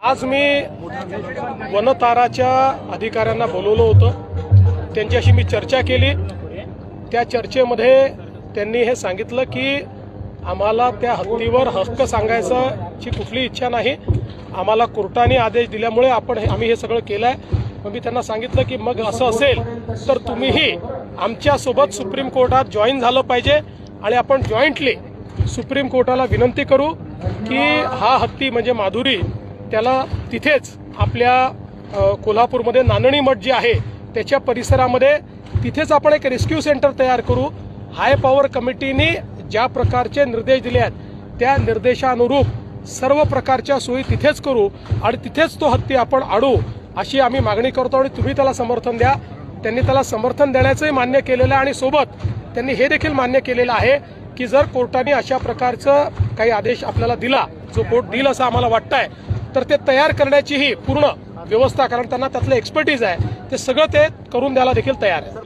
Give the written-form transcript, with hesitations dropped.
आज मी वनताराच्या अधिकाऱ्यांना बोलवलं होतं, त्यांच्याशी मी चर्चा केली। त्या चर्चेमध्ये त्यांनी हे सांगितलं की आम्हाला त्या हत्तीवर हक्क सांगायची कुठली इच्छा नाही, आम्हाला कोर्टाने आदेश दिल्यामुळे आम्ही हे सगळं केलंय। मग मी त्यांना सांगितलं की मग असं असेल तर तुम्हीही आमच्यासोबत सुप्रीम कोर्टात जॉईन झालं पाहिजे आणि आपण जॉईंटली सुप्रीम कोर्टाला विनंती करू की हा हत्ती म्हणजे माधुरी त्याला तिथेच आपल्या कोल्हापूरमध्ये नानणी मठ जे आहे त्याच्या परिसरामध्ये तिथेच आपण एक रेस्क्यू सेंटर तयार करू। हाय पॉवर कमिटीने ज्या प्रकारचे निर्देश दिले आहेत त्या निर्देशानुरूप सर्व प्रकारच्या सोयी तिथेच करू आणि तिथेच तो हत्ती आपण आणू अशी आम्ही मागणी करतो आणि तुम्ही त्याला समर्थन द्या। त्यांनी त्याला समर्थन देण्याचंही मान्य केलेलं आहे आणि सोबत त्यांनी हे देखील मान्य केलेलं आहे की जर कोर्टाने अशा प्रकारचं काही आदेश आपल्याला दिला, जो कोर्ट देईल असं आम्हाला वाटतंय, तर ते तयार करण्याचीही पूर्ण व्यवस्था, कारण त्यांना त्यातलं एक्सपर्टीज आहे, ते सगळं ते करून द्यायला देखील तयार आहे।